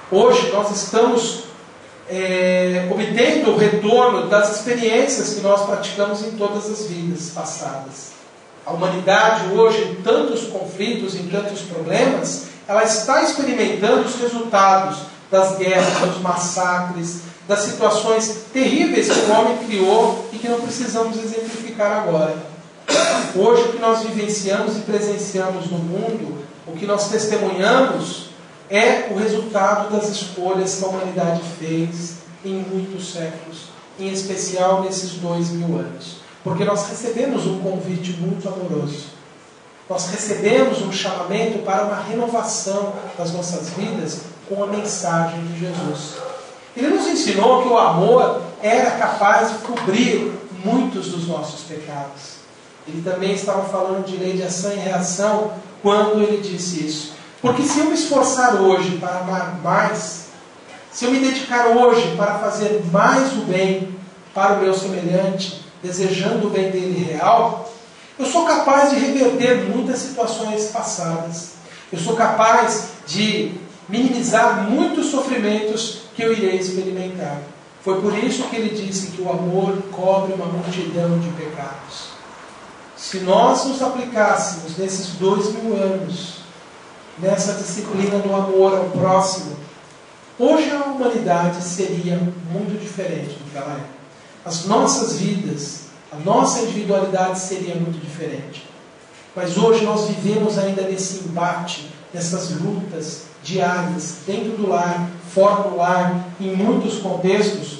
Hoje nós estamos obtendo o retorno das experiências que nós praticamos em todas as vidas passadas. A humanidade hoje, em tantos conflitos, em tantos problemas, ela está experimentando os resultados das guerras, dos massacres, das situações terríveis que o homem criou e que não precisamos exemplificar agora. Hoje o que nós vivenciamos e presenciamos no mundo, o que nós testemunhamos, é o resultado das escolhas que a humanidade fez em muitos séculos, em especial nesses 2000 anos. Porque nós recebemos um convite muito amoroso. Nós recebemos um chamamento para uma renovação das nossas vidas com a mensagem de Jesus. Ele nos ensinou que o amor era capaz de cobrir muitos dos nossos pecados. Ele também estava falando de lei de ação e reação quando ele disse isso. Porque se eu me esforçar hoje para amar mais, se eu me dedicar hoje para fazer mais o bem para o meu semelhante, desejando o bem dele real, eu sou capaz de reverter muitas situações passadas. Eu sou capaz de minimizar muitos sofrimentos que eu irei experimentar. Foi por isso que ele disse que o amor cobre uma multidão de pecados. Se nós nos aplicássemos nesses 2000 anos, nessa disciplina do amor ao próximo, hoje a humanidade seria muito diferente do que ela é. As nossas vidas, a nossa individualidade seria muito diferente. Mas hoje nós vivemos ainda nesse embate, nessas lutas diárias, dentro do lar, fora do lar, em muitos contextos.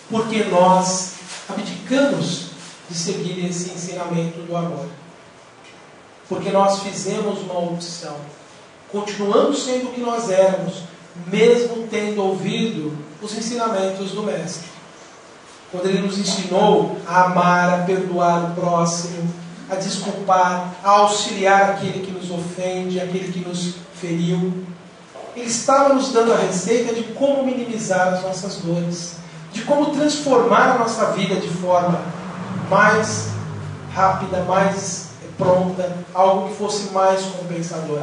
Porque nós abdicamos de seguir esse ensinamento do amor. Porque nós fizemos uma opção. Continuamos sendo o que nós éramos, mesmo tendo ouvido os ensinamentos do Mestre. Quando ele nos ensinou a amar, a perdoar o próximo, a desculpar, a auxiliar aquele que nos ofende, aquele que nos feriu. Ele estava nos dando a receita de como minimizar as nossas dores, de como transformar a nossa vida de forma mais rápida, mais pronta, algo que fosse mais compensador.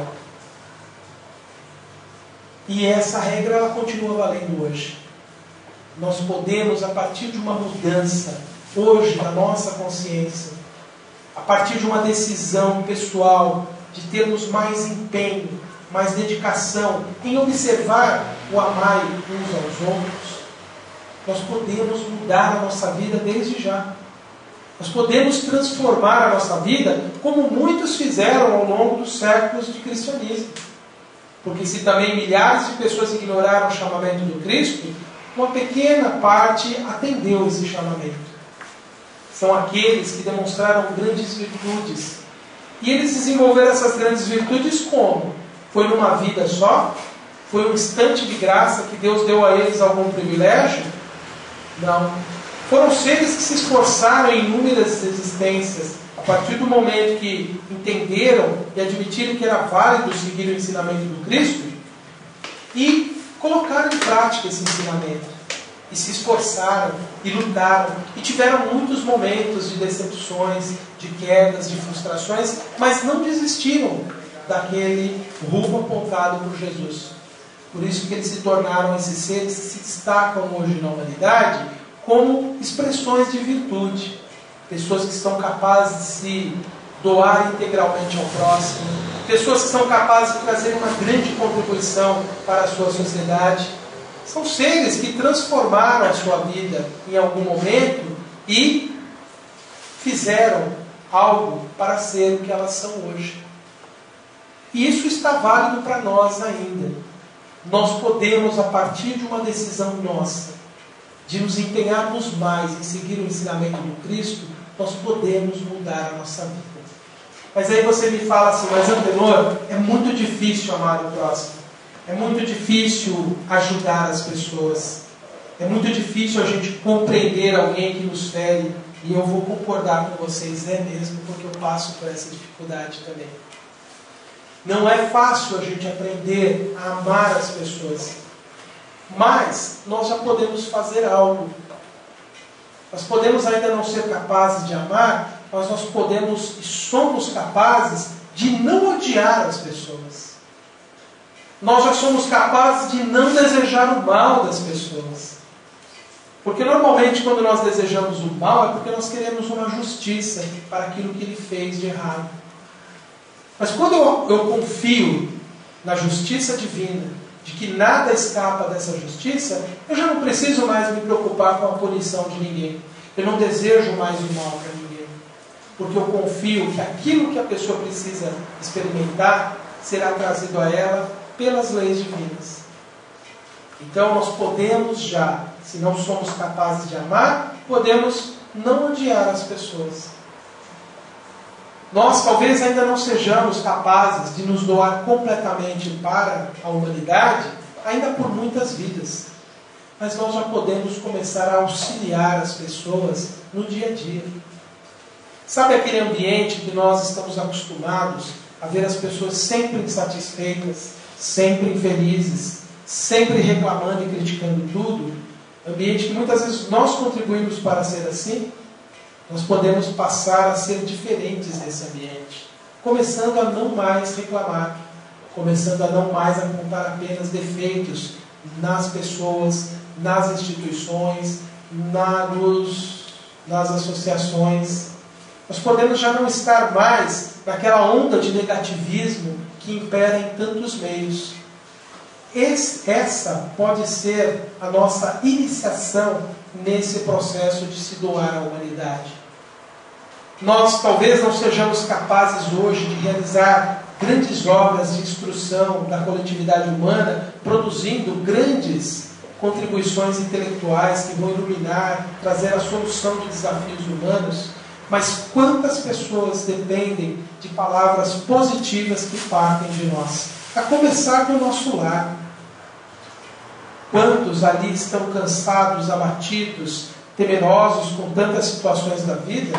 E essa regra ela continua valendo hoje. Nós podemos, a partir de uma mudança, hoje, na nossa consciência, a partir de uma decisão pessoal, de termos mais empenho, mais dedicação em observar o amar uns aos outros, nós podemos mudar a nossa vida desde já. Nós podemos transformar a nossa vida como muitos fizeram ao longo dos séculos de cristianismo. Porque se também milhares de pessoas ignoraram o chamamento do Cristo, uma pequena parte atendeu esse chamamento. são aqueles que demonstraram grandes virtudes. E eles desenvolveram essas grandes virtudes como? Foi numa vida só? Foi um instante de graça que Deus deu a eles algum privilégio? Não. Foram seres que se esforçaram em inúmeras existências. A partir do momento que entenderam e admitiram que era válido seguir o ensinamento do Cristo, e colocaram em prática esse ensinamento. E se esforçaram, e lutaram, e tiveram muitos momentos de decepções, de quedas, de frustrações, mas não desistiram daquele rumo apontado por Jesus. Por isso que eles se tornaram esses seres que se destacam hoje na humanidade como expressões de virtude. Pessoas que estão capazes de se doar integralmente ao próximo. Pessoas que são capazes de trazer uma grande contribuição para a sua sociedade. São seres que transformaram a sua vida em algum momento e fizeram algo para ser o que elas são hoje. E isso está válido para nós ainda. Nós podemos, a partir de uma decisão nossa, de nos empenharmos mais em seguir o ensinamento do Cristo, nós podemos mudar a nossa vida. Mas aí você me fala assim, mas Antenor, é muito difícil amar o próximo. É muito difícil ajudar as pessoas. É muito difícil a gente compreender alguém que nos fere. E eu vou concordar com vocês, é mesmo, porque eu passo por essa dificuldade também. Não é fácil a gente aprender a amar as pessoas. Mas nós já podemos fazer algo. Nós podemos ainda não ser capazes de amar, mas nós podemos e somos capazes de não odiar as pessoas. Nós já somos capazes de não desejar o mal das pessoas. Porque normalmente quando nós desejamos o mal é porque nós queremos uma justiça para aquilo que ele fez de errado. Mas quando eu confio na justiça divina, de que nada escapa dessa justiça, eu já não preciso mais me preocupar com a punição de ninguém. Eu não desejo mais o mal para ninguém. Porque eu confio que aquilo que a pessoa precisa experimentar será trazido a ela pelas leis divinas. Então nós podemos já, se não somos capazes de amar, podemos não odiar as pessoas. Nós talvez ainda não sejamos capazes de nos doar completamente para a humanidade, ainda por muitas vidas. Mas nós já podemos começar a auxiliar as pessoas no dia a dia. Sabe aquele ambiente que nós estamos acostumados a ver as pessoas sempre insatisfeitas, sempre infelizes, sempre reclamando e criticando tudo? Ambiente que muitas vezes nós contribuímos para ser assim. Nós podemos passar a ser diferentes desse ambiente, começando a não mais reclamar, começando a não mais apontar apenas defeitos nas pessoas, nas instituições, nas associações. Nós podemos já não estar mais naquela onda de negativismo que impera em tantos meios. Essa pode ser a nossa iniciação nesse processo de se doar à humanidade. Nós talvez não sejamos capazes hoje de realizar grandes obras de instrução da coletividade humana, produzindo grandes contribuições intelectuais que vão iluminar, trazer a solução de desafios humanos, mas quantas pessoas dependem de palavras positivas que partem de nós, a começar do nosso lar. Quantos ali estão cansados, abatidos, temerosos com tantas situações da vida,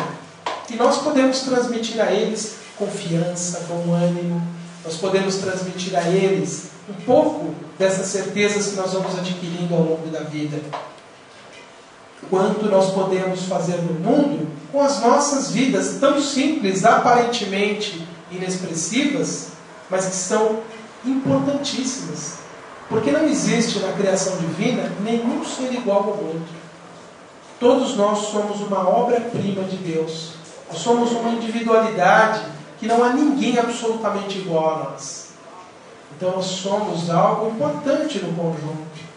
e nós podemos transmitir a eles confiança, bom ânimo, nós podemos transmitir a eles um pouco dessas certezas que nós vamos adquirindo ao longo da vida. Quanto nós podemos fazer no mundo com as nossas vidas tão simples, aparentemente inexpressivas, mas que são importantíssimas. Porque não existe na criação divina nenhum ser igual ao outro. Todos nós somos uma obra-prima de Deus. Nós somos uma individualidade que não há ninguém absolutamente igual a nós. Então nós somos algo importante no conjunto.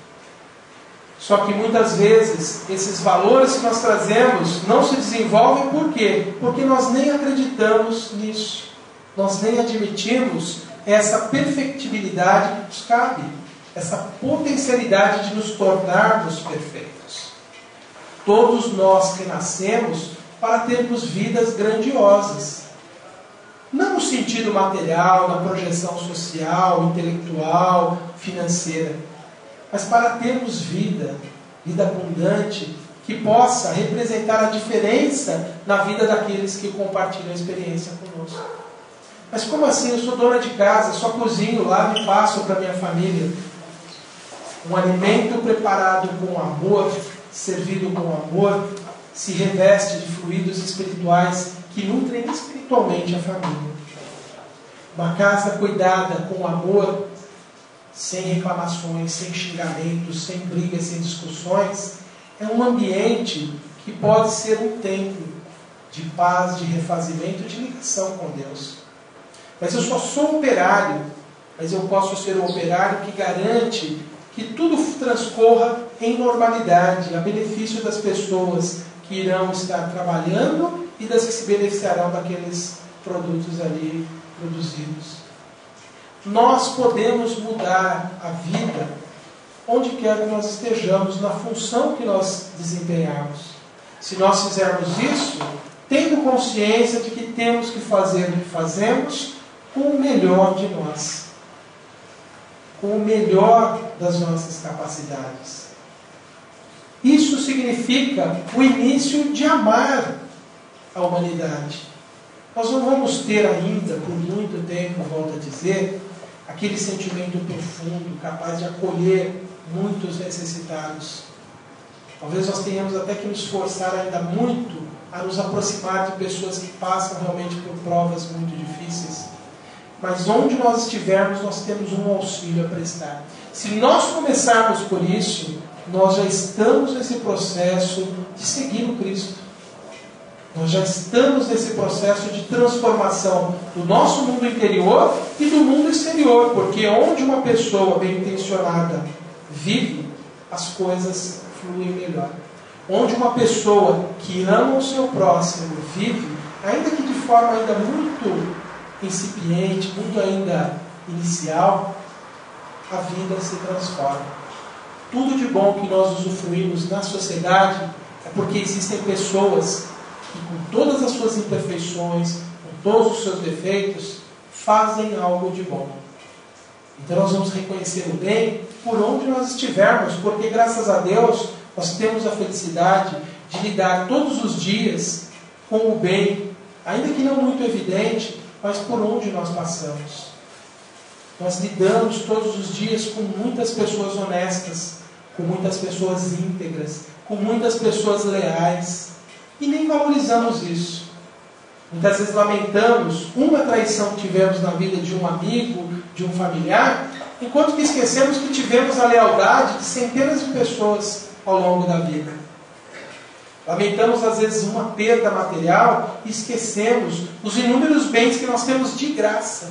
Só que muitas vezes esses valores que nós trazemos não se desenvolvem por quê? Porque nós nem acreditamos nisso. Nós nem admitimos essa perfectibilidade que nos cabe. Essa potencialidade de nos tornarmos perfeitos. Todos nós que nascemos para termos vidas grandiosas. Não no sentido material, na projeção social, intelectual, financeira, mas para termos vida abundante, que possa representar a diferença na vida daqueles que compartilham a experiência conosco. Mas como assim? Eu sou dona de casa, só cozinho, lavo e passo para minha família. Um alimento preparado com amor, servido com amor, se reveste de fluidos espirituais que nutrem espiritualmente a família. Uma casa cuidada com amor, sem reclamações, sem xingamentos, sem brigas, sem discussões, é um ambiente que pode ser um templo de paz, de refazimento, de ligação com Deus. Mas eu só sou operário, mas eu posso ser um operário que garante que tudo transcorra em normalidade, a benefício das pessoas que irão estar trabalhando e das que se beneficiarão daqueles produtos ali produzidos. Nós podemos mudar a vida onde quer que nós estejamos, na função que nós desempenhamos. Se nós fizermos isso, tendo consciência de que temos que fazer o que fazemos com o melhor de nós, com o melhor das nossas capacidades. Isso significa o início de amar a humanidade. Nós não vamos ter ainda, por muito tempo, volto a dizer, aquele sentimento profundo, capaz de acolher muitos necessitados. Talvez nós tenhamos até que nos esforçar ainda muito a nos aproximar de pessoas que passam realmente por provas muito difíceis. Mas onde nós estivermos, nós temos um auxílio a prestar. Se nós começarmos por isso, nós já estamos nesse processo de seguir o Cristo. Nós já estamos nesse processo de transformação do nosso mundo interior e do mundo exterior, porque onde uma pessoa bem-intencionada vive, as coisas fluem melhor. Onde uma pessoa que ama o seu próximo vive, ainda que de forma ainda muito incipiente, muito ainda inicial, a vida se transforma. Tudo de bom que nós usufruímos na sociedade é porque existem pessoas que, com todas as suas imperfeições, com todos os seus defeitos, fazem algo de bom. Então nós vamos reconhecer o bem por onde nós estivermos, porque graças a Deus nós temos a felicidade de lidar todos os dias com o bem, ainda que não muito evidente, mas por onde nós passamos. Nós lidamos todos os dias com muitas pessoas honestas, com muitas pessoas íntegras, com muitas pessoas leais, e nem valorizamos isso. Muitas vezes lamentamos uma traição que tivemos na vida de um amigo, de um familiar, enquanto que esquecemos que tivemos a lealdade de centenas de pessoas ao longo da vida. Lamentamos às vezes uma perda material e esquecemos os inúmeros bens que nós temos de graça.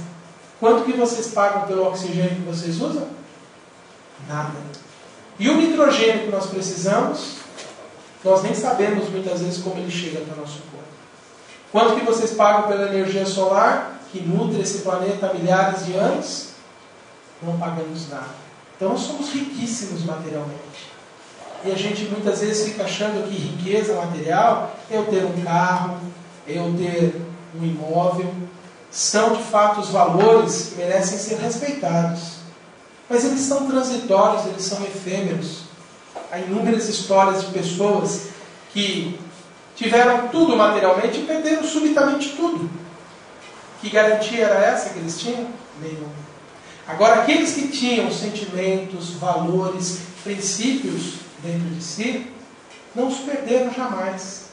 Quanto que vocês pagam pelo oxigênio que vocês usam? Nada. E o nitrogênio que nós precisamos, nós nem sabemos muitas vezes como ele chega até o nosso corpo. Quanto que vocês pagam pela energia solar, que nutre esse planeta há milhares de anos? Não pagamos nada. Então nós somos riquíssimos materialmente. E a gente muitas vezes fica achando que riqueza material é eu ter um carro, é eu ter um imóvel. São de fato os valores que merecem ser respeitados. Mas eles são transitórios, eles são efêmeros. Há inúmeras histórias de pessoas que tiveram tudo materialmente e perderam subitamente tudo. Que garantia era essa que eles tinham? Nenhuma. Agora, aqueles que tinham sentimentos, valores, princípios dentro de si, não os perderam jamais.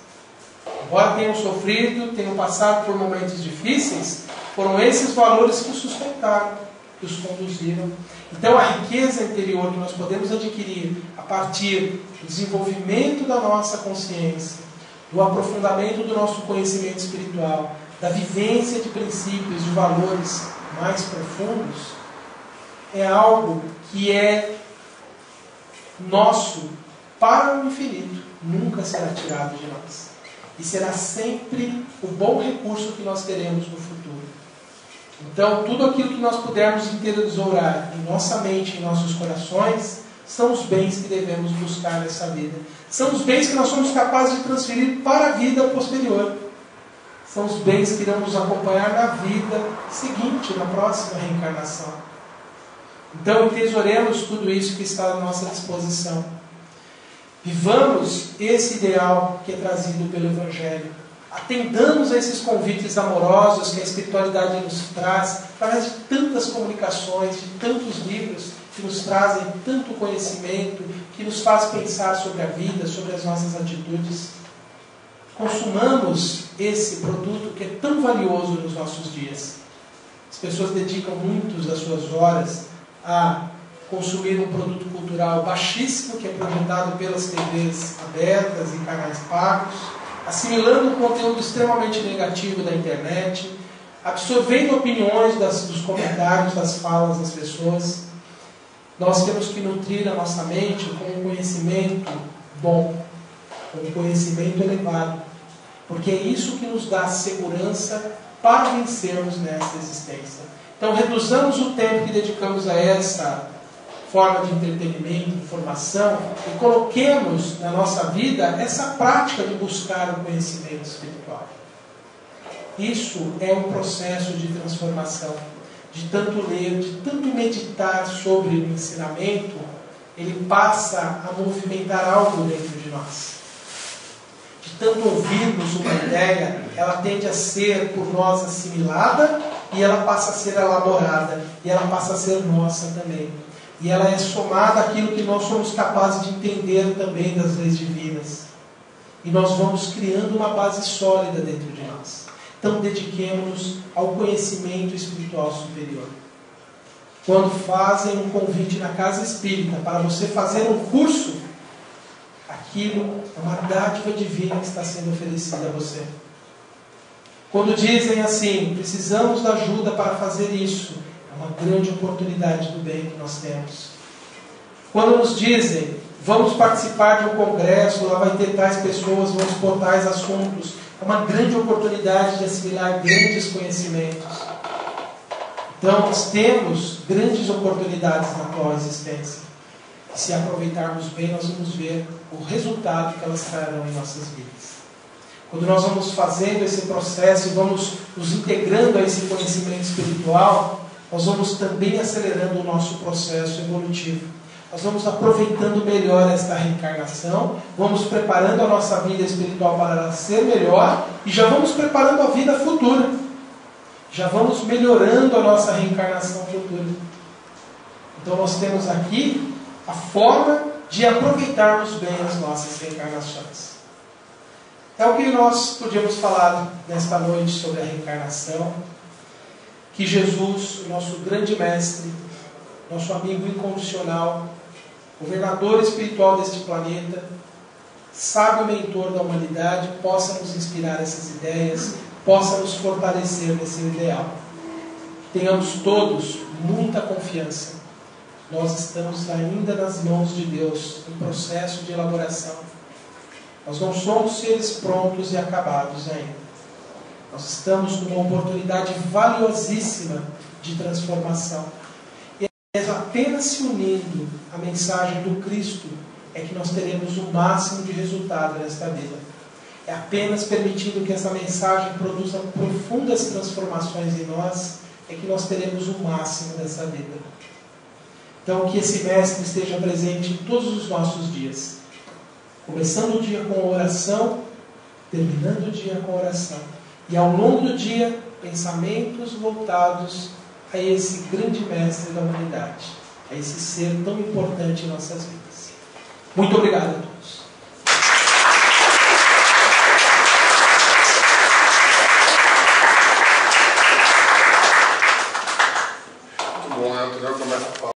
Embora tenham sofrido, tenham passado por momentos difíceis, foram esses valores que os sustentaram, que os conduziram. Então a riqueza interior que nós podemos adquirir a partir do desenvolvimento da nossa consciência, do aprofundamento do nosso conhecimento espiritual, da vivência de princípios, de valores mais profundos, é algo que é nosso para o infinito, nunca será tirado de nós. E será sempre o bom recurso que nós teremos no futuro. Então, tudo aquilo que nós pudermos entesourar em nossa mente, em nossos corações, são os bens que devemos buscar nessa vida. São os bens que nós somos capazes de transferir para a vida posterior. São os bens que irão nos acompanhar na vida seguinte, na próxima reencarnação. Então, entesouremos tudo isso que está à nossa disposição. Vivamos esse ideal que é trazido pelo Evangelho. Atendamos a esses convites amorosos que a espiritualidade nos traz, através de tantas comunicações, de tantos livros que nos trazem tanto conhecimento, que nos faz pensar sobre a vida, sobre as nossas atitudes. Consumamos esse produto que é tão valioso nos nossos dias. As pessoas dedicam muitas das suas horas a consumir um produto cultural baixíssimo, que é projetado pelas TVs abertas e canais pagos, assimilando um conteúdo extremamente negativo da internet, absorvendo opiniões dos comentários, das falas das pessoas. Nós temos que nutrir a nossa mente com um conhecimento bom, com um conhecimento elevado, porque é isso que nos dá segurança para vencermos nesta existência. Então, reduzamos o tempo que dedicamos a essa forma de entretenimento, informação, e coloquemos na nossa vida essa prática de buscar o conhecimento espiritual. Isso é um processo de transformação. De tanto ler, de tanto meditar sobre o ensinamento, ele passa a movimentar algo dentro de nós. De tanto ouvirmos uma ideia, ela tende a ser por nós assimilada, e ela passa a ser elaborada, e ela passa a ser nossa também. E ela é somada àquilo que nós somos capazes de entender também das leis divinas. E nós vamos criando uma base sólida dentro de nós. Então dediquemos-nos ao conhecimento espiritual superior. Quando fazem um convite na casa espírita para você fazer um curso, aquilo é uma dádiva divina que está sendo oferecida a você. Quando dizem assim, precisamos da ajuda para fazer isso, é uma grande oportunidade do bem que nós temos. Quando nos dizem, vamos participar de um congresso, lá vai ter tais pessoas, vamos expor tais assuntos, é uma grande oportunidade de assimilar grandes conhecimentos. Então, nós temos grandes oportunidades na atual existência. E se aproveitarmos bem, nós vamos ver o resultado que elas trarão em nossas vidas. Quando nós vamos fazendo esse processo e vamos nos integrando a esse conhecimento espiritual, nós vamos também acelerando o nosso processo evolutivo. Nós vamos aproveitando melhor esta reencarnação, vamos preparando a nossa vida espiritual para ela ser melhor e já vamos preparando a vida futura. Já vamos melhorando a nossa reencarnação futura. Então nós temos aqui a forma de aproveitarmos bem as nossas reencarnações. É o que nós podíamos falar nesta noite sobre a reencarnação. Que Jesus, o nosso grande mestre, nosso amigo incondicional, governador espiritual deste planeta, sábio mentor da humanidade, possa nos inspirar essas ideias, possa nos fortalecer nesse ideal. Tenhamos todos muita confiança. Nós estamos ainda nas mãos de Deus, em processo de elaboração. Nós não somos seres prontos e acabados ainda. Nós estamos numa oportunidade valiosíssima de transformação. E é apenas se unindo à mensagem do Cristo é que nós teremos o máximo de resultado nesta vida. É apenas permitindo que essa mensagem produza profundas transformações em nós é que nós teremos o máximo dessa vida. Então, que esse Mestre esteja presente em todos os nossos dias. Começando o dia com oração, terminando o dia com oração. E ao longo do dia, pensamentos voltados a esse grande mestre da humanidade, a esse ser tão importante em nossas vidas. Muito obrigado a todos. Muito bom, né? Começa a falar.